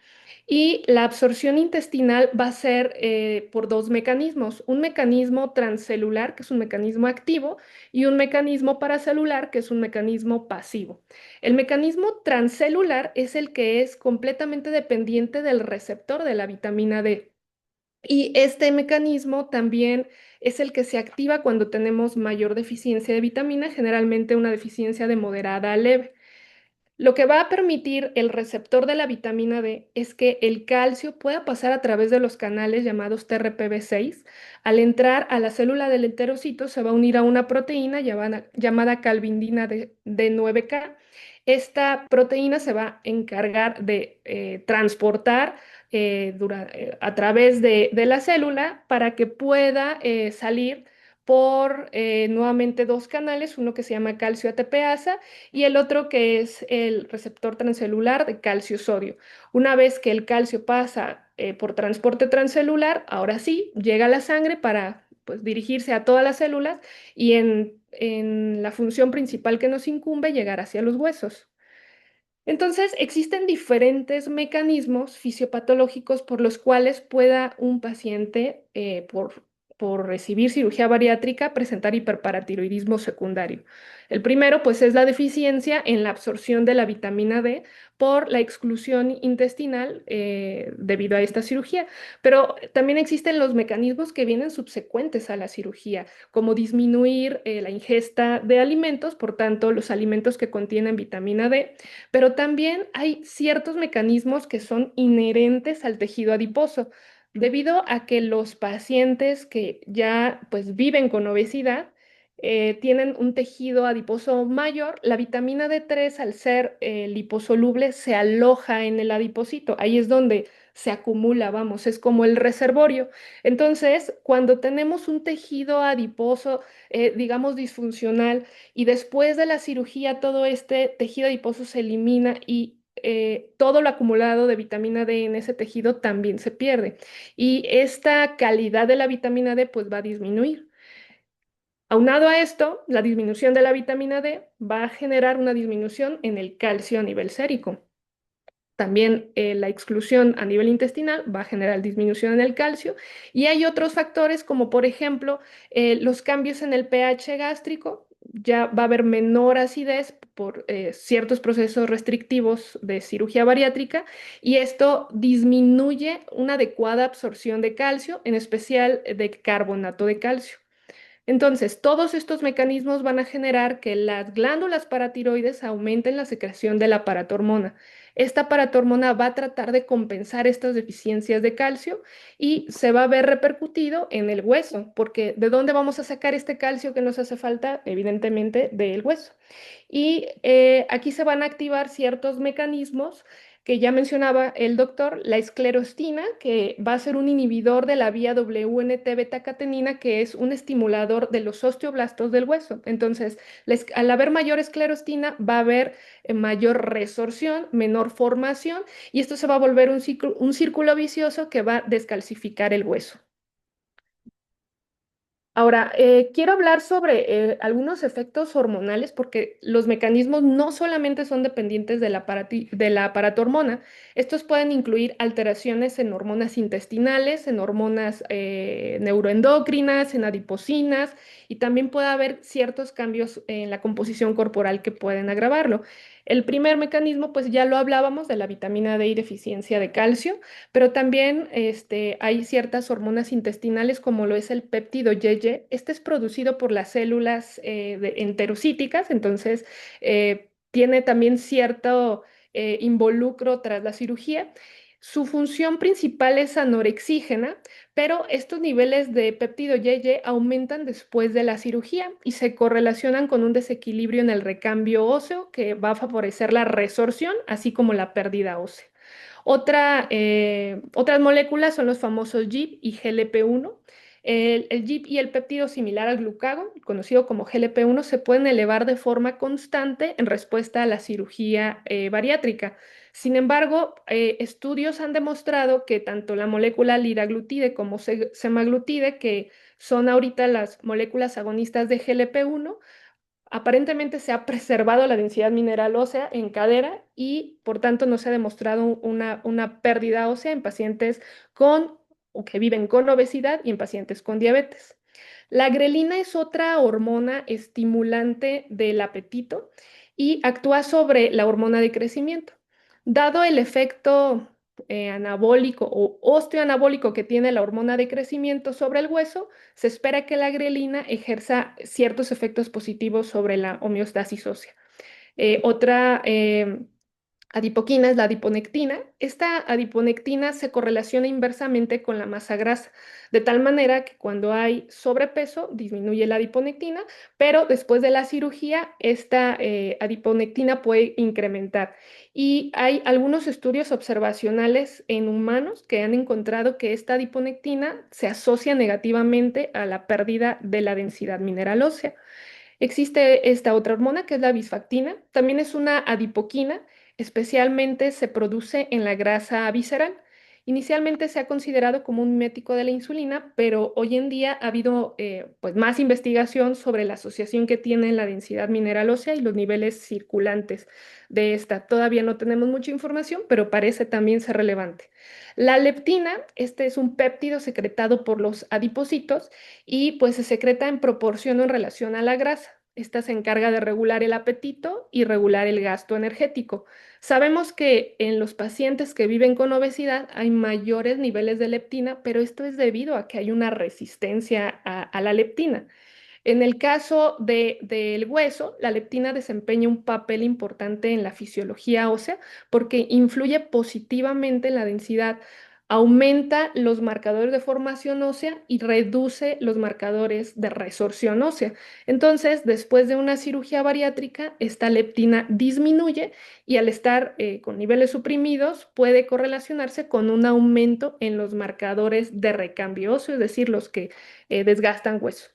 Y la absorción intestinal va a ser por dos mecanismos. Un mecanismo transcelular, que es un mecanismo activo, y un mecanismo paracelular, que es un mecanismo pasivo. El mecanismo transcelular es el que es completamente dependiente del receptor de la vitamina D. Y este mecanismo también es el que se activa cuando tenemos mayor deficiencia de vitamina, generalmente una deficiencia de moderada a leve. Lo que va a permitir el receptor de la vitamina D es que el calcio pueda pasar a través de los canales llamados TRPV6. Al entrar a la célula del enterocito se va a unir a una proteína llamada calvindina D9K. Esta proteína se va a encargar de transportar a través de la célula para que pueda salir por nuevamente dos canales, uno que se llama calcio ATPasa y el otro que es el receptor transcelular de calcio-sodio. Una vez que el calcio pasa por transporte transcelular, ahora sí, llega a la sangre para pues, dirigirse a todas las células y en la función principal que nos incumbe, llegar hacia los huesos. Entonces, existen diferentes mecanismos fisiopatológicos por los cuales pueda un paciente, por recibir cirugía bariátrica, presentar hiperparatiroidismo secundario. El primero, pues, es la deficiencia en la absorción de la vitamina D por la exclusión intestinal debido a esta cirugía. Pero también existen los mecanismos que vienen subsecuentes a la cirugía, como disminuir la ingesta de alimentos, por tanto, los alimentos que contienen vitamina D, pero también hay ciertos mecanismos que son inherentes al tejido adiposo, debido a que los pacientes que ya pues viven con obesidad tienen un tejido adiposo mayor, la vitamina D3 al ser liposoluble se aloja en el adipocito, ahí es donde se acumula, vamos, es como el reservorio. Entonces, cuando tenemos un tejido adiposo, digamos, disfuncional, y después de la cirugía todo este tejido adiposo se elimina y todo lo acumulado de vitamina D en ese tejido también se pierde. Y esta calidad de la vitamina D pues va a disminuir. Aunado a esto, la disminución de la vitamina D va a generar una disminución en el calcio a nivel sérico. También la exclusión a nivel intestinal va a generar disminución en el calcio. Y hay otros factores como por ejemplo los cambios en el pH gástrico. Ya va a haber menor acidez por ciertos procesos restrictivos de cirugía bariátrica y esto disminuye una adecuada absorción de calcio, en especial de carbonato de calcio. Entonces, todos estos mecanismos van a generar que las glándulas paratiroides aumenten la secreción de la paratormona. Esta paratormona va a tratar de compensar estas deficiencias de calcio y se va a ver repercutido en el hueso, porque ¿de dónde vamos a sacar este calcio que nos hace falta? Evidentemente del hueso. Y aquí se van a activar ciertos mecanismos que ya mencionaba el doctor, la esclerostina, que va a ser un inhibidor de la vía WNT beta-catenina, que es un estimulador de los osteoblastos del hueso. Entonces, al haber mayor esclerostina, va a haber mayor resorción, menor formación, y esto se va a volver un círculo vicioso que va a descalcificar el hueso. Ahora, quiero hablar sobre algunos efectos hormonales porque los mecanismos no solamente son dependientes de de la paratormona, estos pueden incluir alteraciones en hormonas intestinales, en hormonas neuroendocrinas, en adiposinas y también puede haber ciertos cambios en la composición corporal que pueden agravarlo. El primer mecanismo, pues ya lo hablábamos de la vitamina D y deficiencia de calcio, pero también hay ciertas hormonas intestinales como lo es el péptido YY. Este es producido por las células enterocíticas, entonces tiene también cierto involucro tras la cirugía. Su función principal es anorexígena, pero estos niveles de péptido YY aumentan después de la cirugía y se correlacionan con un desequilibrio en el recambio óseo que va a favorecer la resorción, así como la pérdida ósea. Otras moléculas son los famosos GIP y GLP-1. El GIP y el péptido similar al glucagón, conocido como GLP-1, se pueden elevar de forma constante en respuesta a la cirugía bariátrica. Sin embargo, estudios han demostrado que tanto la molécula liraglutide como semaglutide, que son ahorita las moléculas agonistas de GLP-1, aparentemente se ha preservado la densidad mineral ósea en cadera y por tanto no se ha demostrado una pérdida ósea en pacientes con o que viven con obesidad y en pacientes con diabetes. La grelina es otra hormona estimulante del apetito y actúa sobre la hormona de crecimiento. Dado el efecto anabólico o osteoanabólico que tiene la hormona de crecimiento sobre el hueso, se espera que la grelina ejerza ciertos efectos positivos sobre la homeostasis ósea. Otra adipoquina es la adiponectina. Esta adiponectina se correlaciona inversamente con la masa grasa, de tal manera que cuando hay sobrepeso disminuye la adiponectina, pero después de la cirugía esta adiponectina puede incrementar. Y hay algunos estudios observacionales en humanos que han encontrado que esta adiponectina se asocia negativamente a la pérdida de la densidad mineral ósea. Existe esta otra hormona que es la bisfactina, también es una adipoquina, especialmente se produce en la grasa visceral. Inicialmente se ha considerado como un mimético de la insulina, pero hoy en día ha habido pues más investigación sobre la asociación que tiene la densidad mineral ósea y los niveles circulantes de esta. Todavía no tenemos mucha información, pero parece también ser relevante. La leptina, este es un péptido secretado por los adipocitos y pues se secreta en proporción o en relación a la grasa. Esta se encarga de regular el apetito y regular el gasto energético. Sabemos que en los pacientes que viven con obesidad hay mayores niveles de leptina, pero esto es debido a que hay una resistencia a la leptina. En el caso del hueso, la leptina desempeña un papel importante en la fisiología ósea porque influye positivamente en la densidad, aumenta los marcadores de formación ósea y reduce los marcadores de resorción ósea. Entonces, después de una cirugía bariátrica, esta leptina disminuye y al estar con niveles suprimidos puede correlacionarse con un aumento en los marcadores de recambio óseo, es decir, los que desgastan hueso.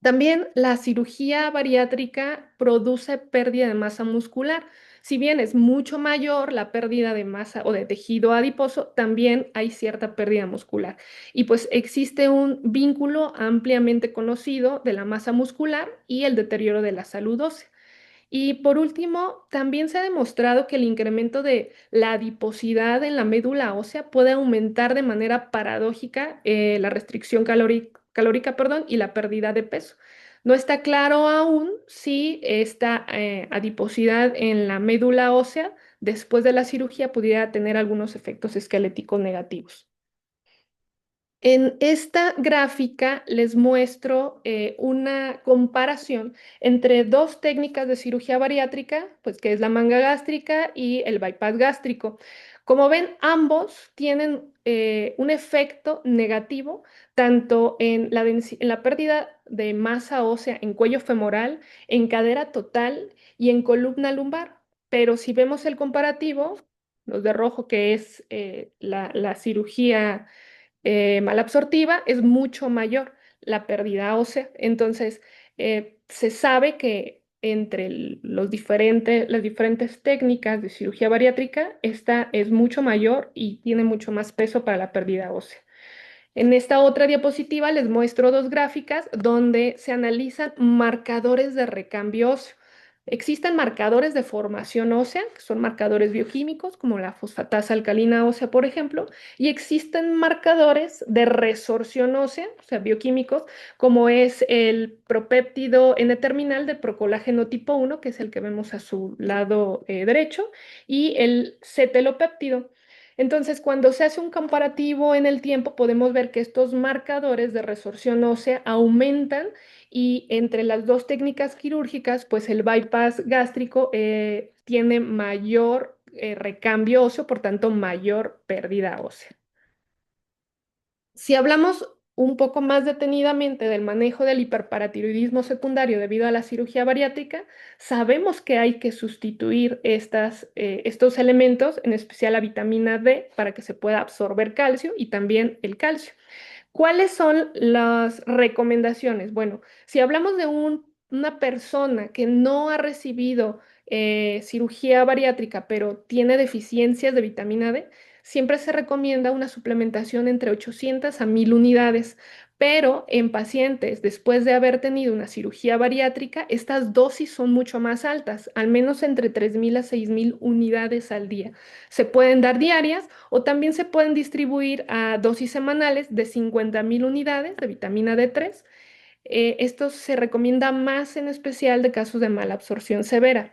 También la cirugía bariátrica produce pérdida de masa muscular. Si bien es mucho mayor la pérdida de masa o de tejido adiposo, también hay cierta pérdida muscular. Y pues existe un vínculo ampliamente conocido de la masa muscular y el deterioro de la salud ósea. Y por último, también se ha demostrado que el incremento de la adiposidad en la médula ósea puede aumentar de manera paradójica la restricción calórica, perdón, y la pérdida de peso. No está claro aún si esta adiposidad en la médula ósea después de la cirugía pudiera tener algunos efectos esqueléticos negativos. En esta gráfica les muestro una comparación entre dos técnicas de cirugía bariátrica, pues que es la manga gástrica y el bypass gástrico. Como ven, ambos tienen un efecto negativo tanto en en la pérdida de masa ósea en cuello femoral, en cadera total y en columna lumbar. Pero si vemos el comparativo, los de rojo, que es la cirugía malabsortiva, es mucho mayor la pérdida ósea. Entonces, se sabe que entre las diferentes técnicas de cirugía bariátrica, esta es mucho mayor y tiene mucho más peso para la pérdida ósea. En esta otra diapositiva les muestro dos gráficas donde se analizan marcadores de recambio óseo. Existen marcadores de formación ósea, que son marcadores bioquímicos, como la fosfatasa alcalina ósea, por ejemplo, y existen marcadores de resorción ósea, o sea, bioquímicos, como es el propéptido N-terminal del procolágeno tipo 1, que es el que vemos a su lado derecho, y el cetelopéptido. Entonces, cuando se hace un comparativo en el tiempo, podemos ver que estos marcadores de resorción ósea aumentan y entre las dos técnicas quirúrgicas, pues el bypass gástrico tiene mayor recambio óseo, por tanto, mayor pérdida ósea. Si hablamos un poco más detenidamente del manejo del hiperparatiroidismo secundario debido a la cirugía bariátrica, sabemos que hay que sustituir estos elementos, en especial la vitamina D, para que se pueda absorber calcio y también el calcio. ¿Cuáles son las recomendaciones? Bueno, si hablamos de una persona que no ha recibido cirugía bariátrica, pero tiene deficiencias de vitamina D, siempre se recomienda una suplementación entre 800 a 1000 unidades. Pero en pacientes después de haber tenido una cirugía bariátrica, estas dosis son mucho más altas, al menos entre 3000 a 6000 unidades al día. Se pueden dar diarias o también se pueden distribuir a dosis semanales de 50.000 unidades de vitamina D3. Esto se recomienda más en especial de casos de mala absorción severa.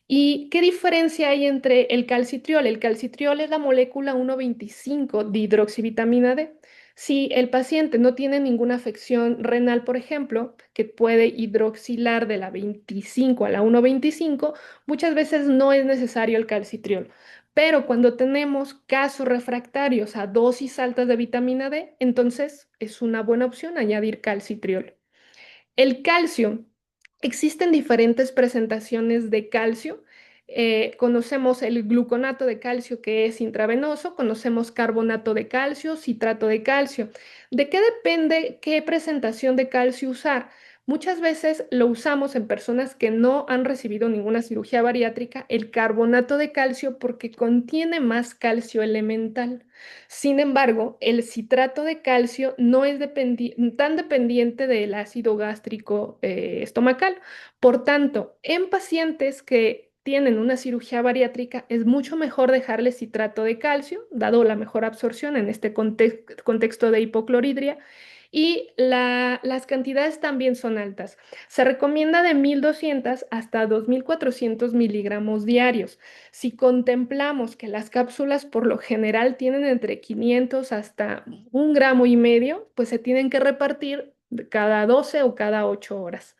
¿Y qué diferencia hay entre el calcitriol? El calcitriol es la molécula 1,25 de hidroxivitamina D. Si el paciente no tiene ninguna afección renal, por ejemplo, que puede hidroxilar de la 25 a la 1,25, muchas veces no es necesario el calcitriol. Pero cuando tenemos casos refractarios a dosis altas de vitamina D, entonces es una buena opción añadir calcitriol. El calcio. Existen diferentes presentaciones de calcio. Conocemos el gluconato de calcio que es intravenoso, conocemos carbonato de calcio, citrato de calcio. ¿De qué depende qué presentación de calcio usar? Muchas veces lo usamos en personas que no han recibido ninguna cirugía bariátrica, el carbonato de calcio, porque contiene más calcio elemental. Sin embargo, el citrato de calcio no es tan dependiente del ácido gástrico estomacal. Por tanto, en pacientes que tienen una cirugía bariátrica, es mucho mejor dejarles citrato de calcio, dado la mejor absorción en este contexto de hipocloridria, y las cantidades también son altas. Se recomienda de 1200 hasta 2400 miligramos diarios. Si contemplamos que las cápsulas por lo general tienen entre 500 hasta 1,5 gramos, pues se tienen que repartir cada 12 o cada 8 horas.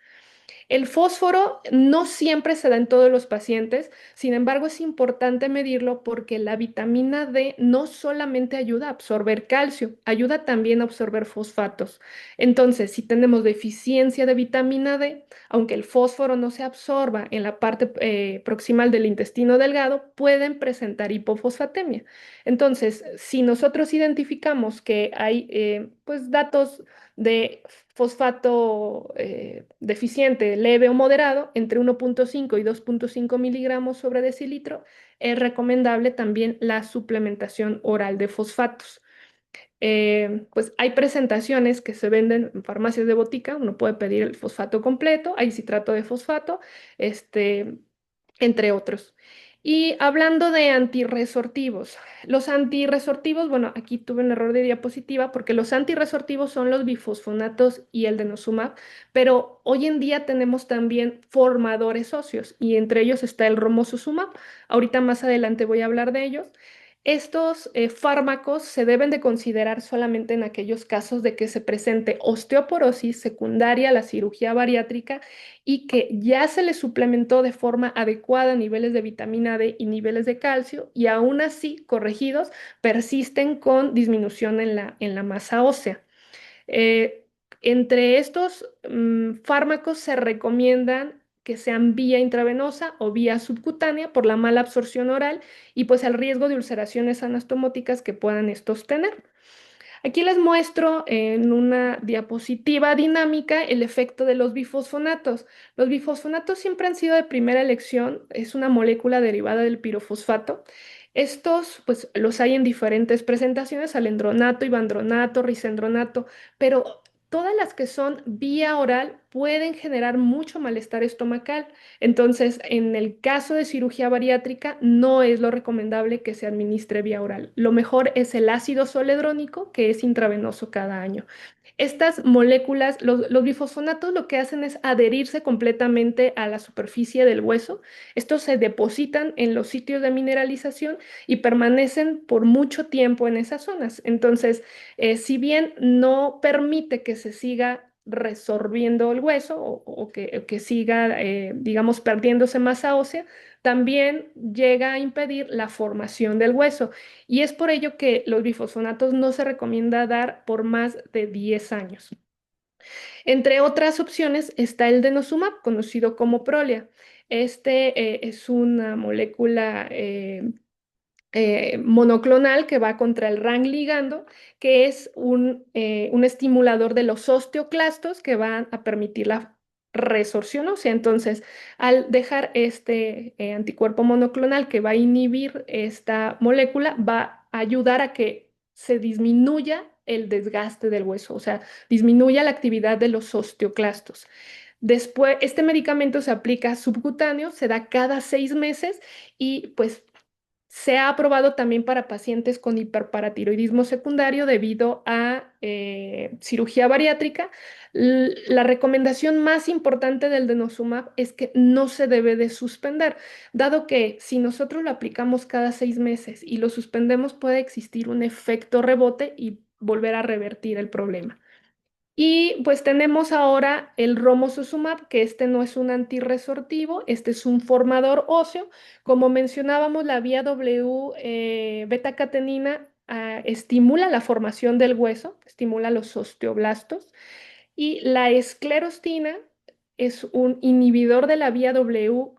El fósforo no siempre se da en todos los pacientes, sin embargo es importante medirlo porque la vitamina D no solamente ayuda a absorber calcio, ayuda también a absorber fosfatos. Entonces, si tenemos deficiencia de vitamina D, aunque el fósforo no se absorba en la parte proximal del intestino delgado, pueden presentar hipofosfatemia. Entonces, si nosotros identificamos que hay pues datos de fosfato deficiente leve o moderado, entre 1,5 y 2,5 miligramos sobre decilitro, es recomendable también la suplementación oral de fosfatos. pues hay presentaciones que se venden en farmacias de botica, uno puede pedir el fosfato completo, hay citrato de fosfato, este, entre otros. Y hablando de antirresortivos, los antirresortivos, bueno, aquí tuve un error de diapositiva porque los antirresortivos son los bifosfonatos y el denosumab, pero hoy en día tenemos también formadores óseos y entre ellos está el romosozumab. Ahorita más adelante voy a hablar de ellos. Estos fármacos se deben de considerar solamente en aquellos casos de que se presente osteoporosis secundaria a la cirugía bariátrica y que ya se le suplementó de forma adecuada niveles de vitamina D y niveles de calcio y aún así, corregidos, persisten con disminución en la masa ósea. Eh, Entre estos fármacos se recomiendan que sean vía intravenosa o vía subcutánea por la mala absorción oral y pues el riesgo de ulceraciones anastomóticas que puedan estos tener. Aquí les muestro en una diapositiva dinámica el efecto de los bifosfonatos. Los bifosfonatos siempre han sido de primera elección, es una molécula derivada del pirofosfato. Estos, pues, los hay en diferentes presentaciones, alendronato, ivandronato, risendronato, pero todas las que son vía oral pueden generar mucho malestar estomacal. Entonces, en el caso de cirugía bariátrica, no es lo recomendable que se administre vía oral. Lo mejor es el ácido zoledrónico, que es intravenoso cada año. Estas moléculas, los bifosfonatos, lo que hacen es adherirse completamente a la superficie del hueso. Estos se depositan en los sitios de mineralización y permanecen por mucho tiempo en esas zonas. Entonces, si bien no permite que se siga resorbiendo el hueso o que siga, digamos, perdiéndose masa ósea, también llega a impedir la formación del hueso. Y es por ello que los bifosfonatos no se recomienda dar por más de 10 años. Entre otras opciones está el denosumab, conocido como Prolia. Este es una molécula monoclonal que va contra el RAN ligando, que es un estimulador de los osteoclastos que van a permitir la resorción ósea. Entonces, al dejar este anticuerpo monoclonal que va a inhibir esta molécula, va a ayudar a que se disminuya el desgaste del hueso, o sea, disminuya la actividad de los osteoclastos. Después, este medicamento se aplica subcutáneo, se da cada 6 meses y pues se ha aprobado también para pacientes con hiperparatiroidismo secundario debido a cirugía bariátrica. La recomendación más importante del denosumab es que no se debe de suspender, dado que si nosotros lo aplicamos cada 6 meses y lo suspendemos puede existir un efecto rebote y volver a revertir el problema. Y pues tenemos ahora el romosozumab, que este no es un antirresortivo, este es un formador óseo. Como mencionábamos, la vía W beta-catenina estimula la formación del hueso, estimula los osteoblastos. Y la esclerostina es un inhibidor de la vía W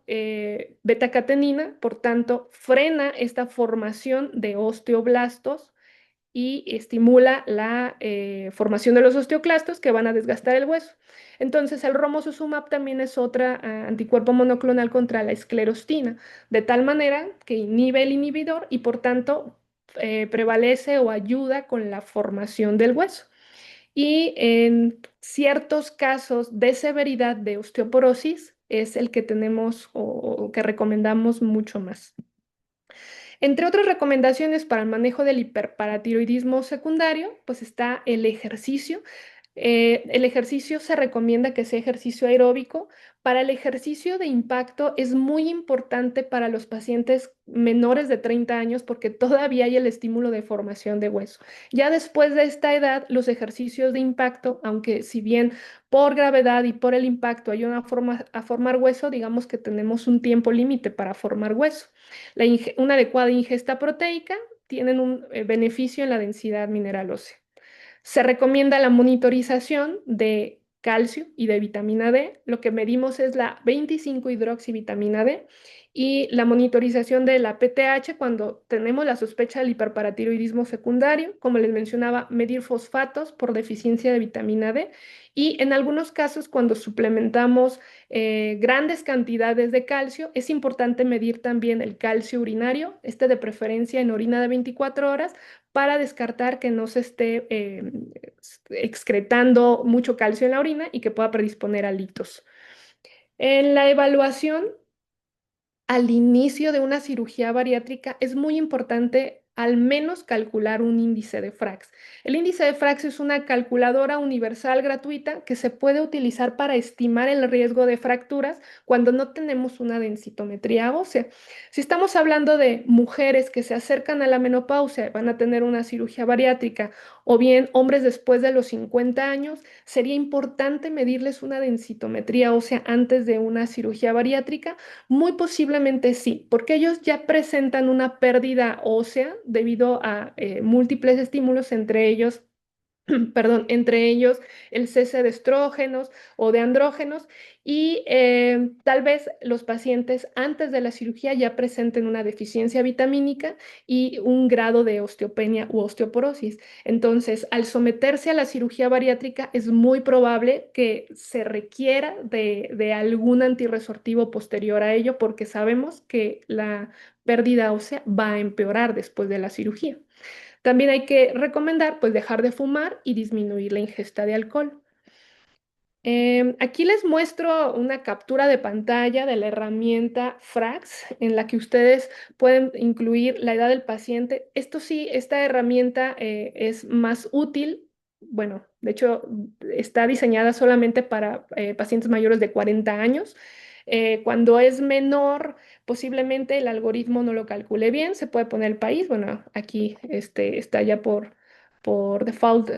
beta-catenina, por tanto, frena esta formación de osteoblastos y estimula la formación de los osteoclastos que van a desgastar el hueso. Entonces, el romosozumab también es otra anticuerpo monoclonal contra la esclerostina, de tal manera que inhibe el inhibidor y por tanto prevalece o ayuda con la formación del hueso. Y en ciertos casos de severidad de osteoporosis es el que tenemos o que recomendamos mucho más. Entre otras recomendaciones para el manejo del hiperparatiroidismo secundario, pues está el ejercicio. El ejercicio se recomienda que sea ejercicio aeróbico. Para el ejercicio de impacto es muy importante para los pacientes menores de 30 años porque todavía hay el estímulo de formación de hueso. Ya después de esta edad, los ejercicios de impacto, aunque si bien por gravedad y por el impacto hay una forma a formar hueso, digamos que tenemos un tiempo límite para formar hueso. Una adecuada ingesta proteica tienen un beneficio en la densidad mineral ósea. Se recomienda la monitorización de calcio y de vitamina D. Lo que medimos es la 25-hidroxivitamina D y la monitorización de la PTH cuando tenemos la sospecha del hiperparatiroidismo secundario, como les mencionaba, medir fosfatos por deficiencia de vitamina D y en algunos casos cuando suplementamos grandes cantidades de calcio, es importante medir también el calcio urinario, este de preferencia en orina de 24 horas, para descartar que no se esté excretando mucho calcio en la orina y que pueda predisponer a litos. En la evaluación al inicio de una cirugía bariátrica es muy importante al menos calcular un índice de Frax. El índice de Frax es una calculadora universal gratuita que se puede utilizar para estimar el riesgo de fracturas cuando no tenemos una densitometría ósea. Si estamos hablando de mujeres que se acercan a la menopausia, van a tener una cirugía bariátrica, o bien hombres después de los 50 años, sería importante medirles una densitometría ósea antes de una cirugía bariátrica. Muy posiblemente sí, porque ellos ya presentan una pérdida ósea debido a múltiples estímulos, entre ellos, perdón, entre ellos el cese de estrógenos o de andrógenos y tal vez los pacientes antes de la cirugía ya presenten una deficiencia vitamínica y un grado de osteopenia u osteoporosis. Entonces, al someterse a la cirugía bariátrica es muy probable que se requiera de algún antirresortivo posterior a ello porque sabemos que la pérdida ósea va a empeorar después de la cirugía. También hay que recomendar pues dejar de fumar y disminuir la ingesta de alcohol. Aquí les muestro una captura de pantalla de la herramienta Frax en la que ustedes pueden incluir la edad del paciente. Esto sí, esta herramienta es más útil. Bueno, de hecho está diseñada solamente para pacientes mayores de 40 años. Cuando es menor, posiblemente el algoritmo no lo calcule bien, se puede poner el país. Bueno, aquí está ya por default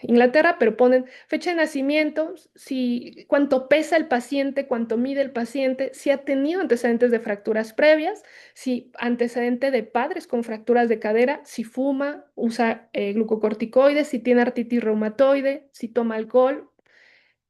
Inglaterra, pero ponen fecha de nacimiento, si, cuánto pesa el paciente, cuánto mide el paciente, si ha tenido antecedentes de fracturas previas, si antecedente de padres con fracturas de cadera, si fuma, usa glucocorticoides, si tiene artritis reumatoide, si toma alcohol,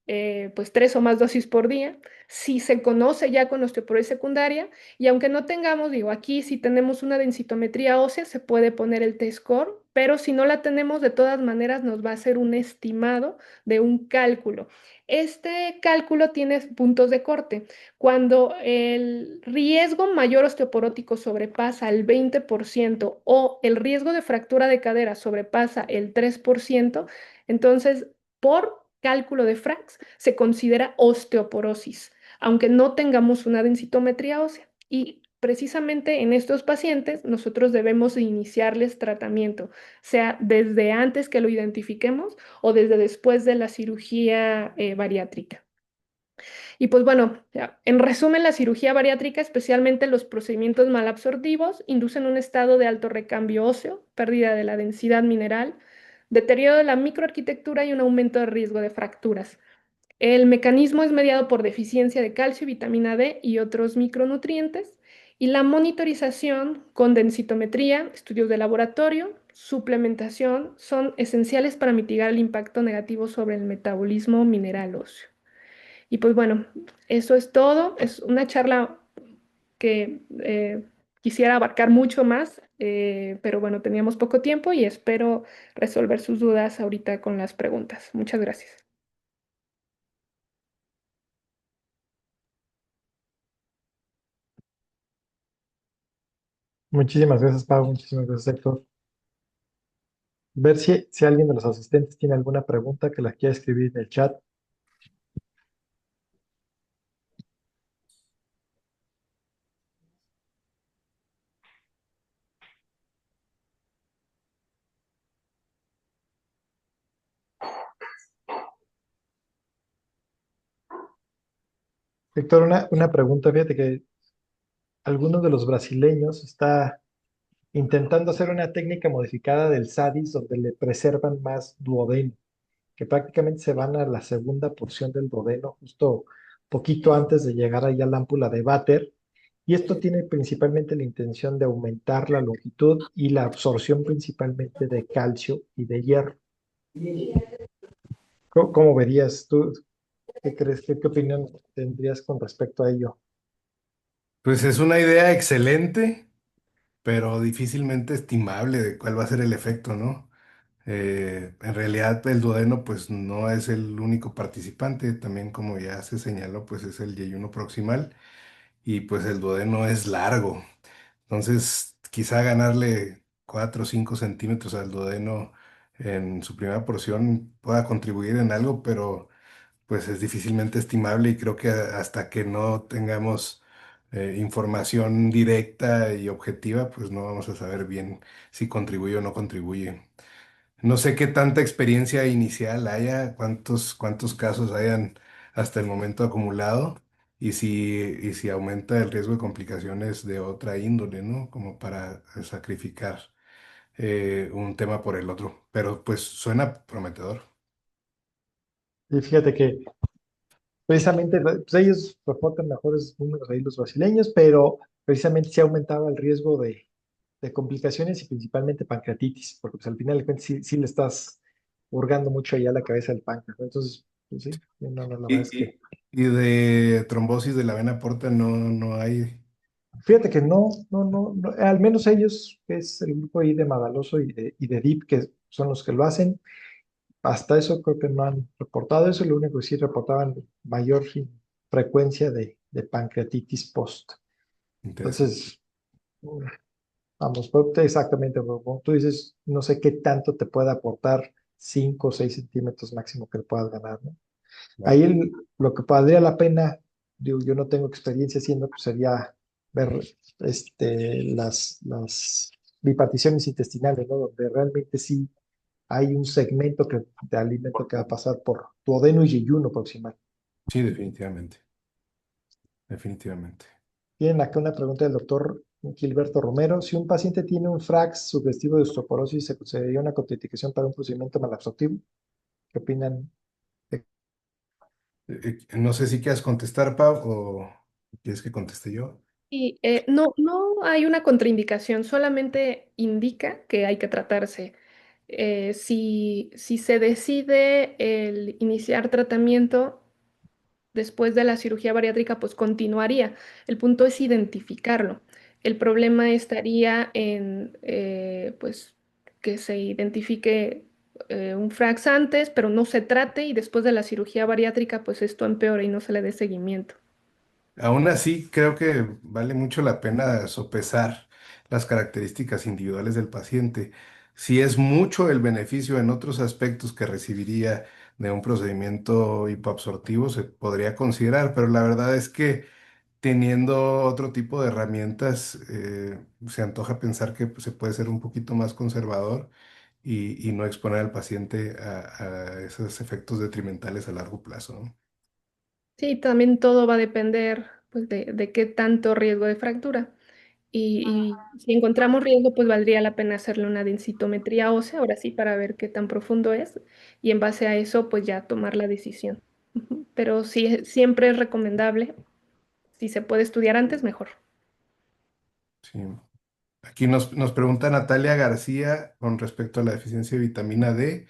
pues 3 o más dosis por día. Si se conoce ya con osteoporosis secundaria, y aunque no tengamos, digo, aquí si tenemos una densitometría ósea, se puede poner el T-score, pero si no la tenemos, de todas maneras nos va a hacer un estimado de un cálculo. Este cálculo tiene puntos de corte. Cuando el riesgo mayor osteoporótico sobrepasa el 20% o el riesgo de fractura de cadera sobrepasa el 3%, entonces por cálculo de Frax se considera osteoporosis, aunque no tengamos una densitometría ósea. Y precisamente en estos pacientes nosotros debemos iniciarles tratamiento, sea desde antes que lo identifiquemos o desde después de la cirugía bariátrica. Y pues bueno, ya, en resumen, la cirugía bariátrica, especialmente los procedimientos malabsortivos, inducen un estado de alto recambio óseo, pérdida de la densidad mineral, deterioro de la microarquitectura y un aumento de riesgo de fracturas. El mecanismo es mediado por deficiencia de calcio, vitamina D y otros micronutrientes. Y la monitorización con densitometría, estudios de laboratorio, suplementación son esenciales para mitigar el impacto negativo sobre el metabolismo mineral óseo. Y pues bueno, eso es todo. Es una charla que quisiera abarcar mucho más, pero bueno, teníamos poco tiempo y espero resolver sus dudas ahorita con las preguntas. Muchas gracias. Muchísimas gracias, Pau. Muchísimas gracias, Héctor. Ver si alguien de los asistentes tiene alguna pregunta que la quiera escribir en el chat. Héctor, una pregunta. Fíjate que alguno de los brasileños está intentando hacer una técnica modificada del SADIS donde le preservan más duodeno, que prácticamente se van a la segunda porción del duodeno, justo poquito antes de llegar allá a la ámpula de Vater. Y esto tiene principalmente la intención de aumentar la longitud y la absorción principalmente de calcio y de hierro. ¿Cómo verías tú? ¿Qué crees? ¿Qué opinión tendrías con respecto a ello? Pues es una idea excelente, pero difícilmente estimable de cuál va a ser el efecto, ¿no? En realidad el duodeno pues no es el único participante, también como ya se señaló pues es el yeyuno proximal y pues el duodeno es largo, entonces quizá ganarle 4 o 5 centímetros al duodeno en su primera porción pueda contribuir en algo, pero pues es difícilmente estimable y creo que hasta que no tengamos información directa y objetiva, pues no vamos a saber bien si contribuye o no contribuye. No sé qué tanta experiencia inicial haya, cuántos casos hayan hasta el momento acumulado y si aumenta el riesgo de complicaciones de otra índole, ¿no? Como para sacrificar un tema por el otro. Pero pues suena prometedor. Y fíjate que precisamente pues ellos reportan mejores números ahí los brasileños, pero precisamente sí aumentaba el riesgo de complicaciones y principalmente pancreatitis, porque pues al final de cuentas sí le estás hurgando mucho allá la cabeza del páncreas, ¿no? Entonces, pues sí, no, la verdad es Y, que... y de trombosis de la vena porta no hay. Fíjate que al menos ellos, que es el grupo ahí de Madaloso y de DIP, que son los que lo hacen, hasta eso creo que no han reportado eso, lo único que sí reportaban mayor frecuencia de pancreatitis post. Interesante. Entonces, vamos, pues, exactamente, como tú dices, no sé qué tanto te puede aportar 5 o 6 centímetros máximo que le puedas ganar, ¿no? Ahí Claro. lo que valdría la pena, digo, yo no tengo experiencia haciendo, pues sería ver las biparticiones intestinales, ¿no? Donde realmente sí hay un segmento de alimento que va a pasar por duodeno y yeyuno proximal. Sí, definitivamente. Definitivamente. Tienen acá una pregunta del doctor Gilberto Romero. Si un paciente tiene un FRAX sugestivo de osteoporosis, ¿se consideraría una contraindicación para un procedimiento malabsortivo? ¿Qué opinan? No sé si quieres contestar, Pau, o quieres que conteste yo. Y no hay una contraindicación, solamente indica que hay que tratarse. Si se decide el iniciar tratamiento después de la cirugía bariátrica, pues continuaría. El punto es identificarlo. El problema estaría en pues, que se identifique un FRAX antes, pero no se trate y después de la cirugía bariátrica, pues esto empeora y no se le dé seguimiento. Aún así, creo que vale mucho la pena sopesar las características individuales del paciente. Si es mucho el beneficio en otros aspectos que recibiría de un procedimiento hipoabsortivo, se podría considerar, pero la verdad es que teniendo otro tipo de herramientas, se antoja pensar que se puede ser un poquito más conservador y no exponer al paciente a esos efectos detrimentales a largo plazo, ¿no? Sí, también todo va a depender pues, de qué tanto riesgo de fractura. Y si encontramos riesgo, pues valdría la pena hacerle una densitometría ósea, ahora sí, para ver qué tan profundo es, y en base a eso, pues ya tomar la decisión. Ujú. Pero sí, siempre es recomendable, si se puede estudiar antes, mejor. Sí. Aquí nos pregunta Natalia García con respecto a la deficiencia de vitamina D.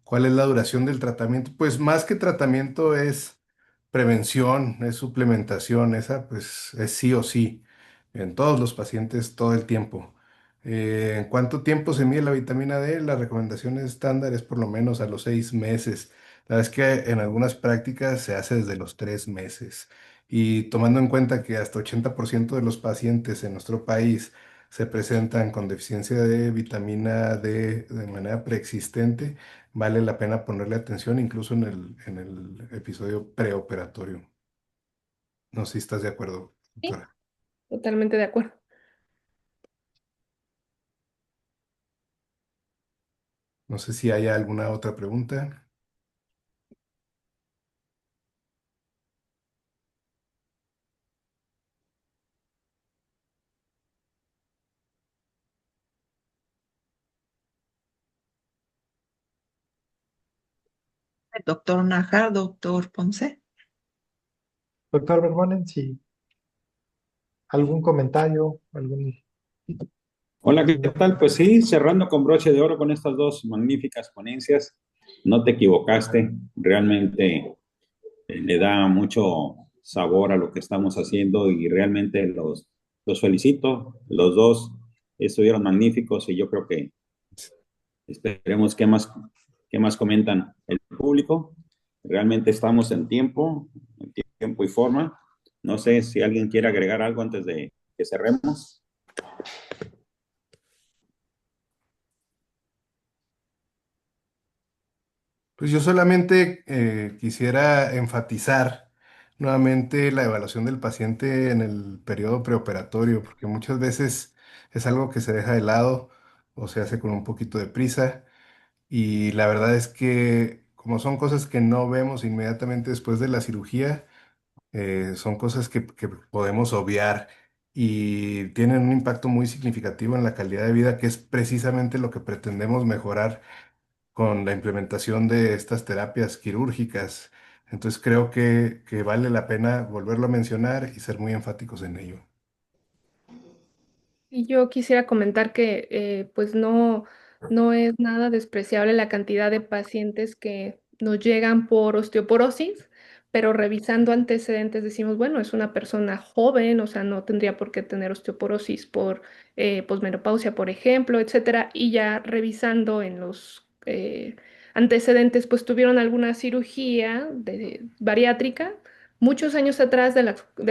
¿Cuál es la duración del tratamiento? Pues más que tratamiento es prevención, es suplementación, esa pues es sí o sí, en todos los pacientes todo el tiempo. ¿En cuánto tiempo se mide la vitamina D? La recomendación estándar es por lo menos a los 6 meses. La verdad es que en algunas prácticas se hace desde los 3 meses. Y tomando en cuenta que hasta 80% de los pacientes en nuestro país se presentan con deficiencia de vitamina D de manera preexistente, vale la pena ponerle atención incluso en el episodio preoperatorio. No sé si estás de acuerdo, Sí, doctora. totalmente de acuerdo. No sé si hay alguna otra pregunta. Doctor Najar, doctor Ponce. Doctor Bermonen, si algún comentario, algún... Hola, ¿qué tal? Pues sí, cerrando con broche de oro con estas dos magníficas ponencias. No te equivocaste, realmente le da mucho sabor a lo que estamos haciendo y realmente los felicito. Los dos estuvieron magníficos y yo creo que esperemos qué más comentan el público. Realmente estamos en tiempo y forma. No sé si alguien quiere agregar algo antes de que cerremos. Pues yo solamente quisiera enfatizar nuevamente la evaluación del paciente en el periodo preoperatorio, porque muchas veces es algo que se deja de lado o se hace con un poquito de prisa. Y la verdad es que como son cosas que no vemos inmediatamente después de la cirugía, son cosas que podemos obviar y tienen un impacto muy significativo en la calidad de vida, que es precisamente lo que pretendemos mejorar con la implementación de estas terapias quirúrgicas. Entonces creo que vale la pena volverlo a mencionar y ser muy enfáticos en ello. Y yo quisiera comentar que pues no es nada despreciable la cantidad de pacientes que nos llegan por osteoporosis, pero revisando antecedentes decimos, bueno, es una persona joven, o sea, no tendría por qué tener osteoporosis por posmenopausia, por ejemplo, etcétera, y ya revisando en los antecedentes, pues tuvieron alguna cirugía bariátrica muchos años atrás de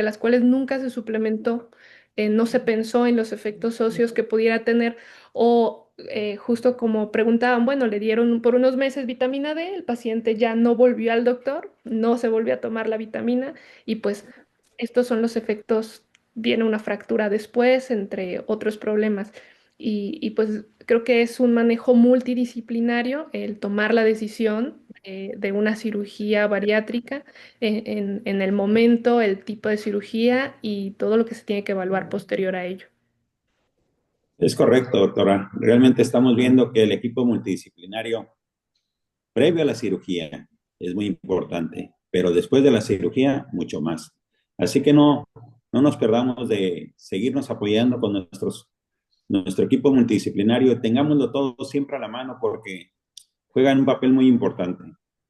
las cuales nunca se suplementó, no se pensó en los efectos socios que pudiera tener o justo como preguntaban, bueno, le dieron por unos meses vitamina D, el paciente ya no volvió al doctor, no se volvió a tomar la vitamina y pues estos son los efectos, viene una fractura después, entre otros problemas. Pues creo que es un manejo multidisciplinario el tomar la decisión de una cirugía bariátrica en el momento, el tipo de cirugía y todo lo que se tiene que evaluar posterior a ello. Es correcto, doctora. Realmente estamos viendo que el equipo multidisciplinario previo a la cirugía es muy importante, pero después de la cirugía, mucho más. Así que no nos perdamos de seguirnos apoyando con nuestro equipo multidisciplinario. Tengámoslo todo siempre a la mano porque juegan un papel muy importante,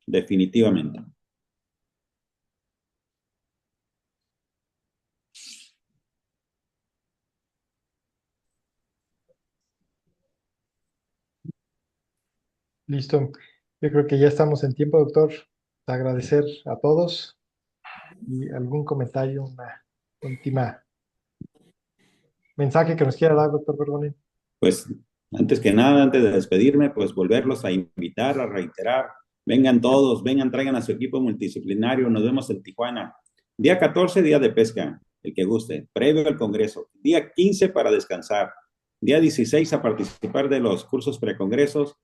definitivamente. Listo. Yo creo que ya estamos en tiempo, doctor. Agradecer a todos y algún comentario, una última mensaje que nos quiera dar, doctor Bergonin. Pues antes que nada, antes de despedirme, pues volverlos a invitar, a reiterar. Vengan todos, vengan, traigan a su equipo multidisciplinario. Nos vemos en Tijuana. Día 14, día de pesca, el que guste, previo al Congreso. Día 15 para descansar. Día 16 a participar de los cursos precongresos.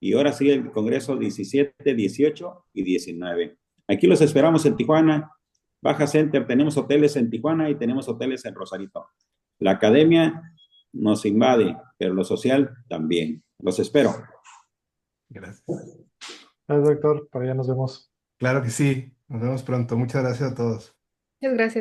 Y ahora sí el Congreso 17, 18 y 19. Aquí los esperamos en Tijuana. Baja Center, tenemos hoteles en Tijuana y tenemos hoteles en Rosarito. La academia nos invade, pero lo social también. Los espero. Gracias. Gracias, doctor. Por allá nos vemos. Claro que sí. Nos vemos pronto. Muchas gracias a todos. Muchas gracias.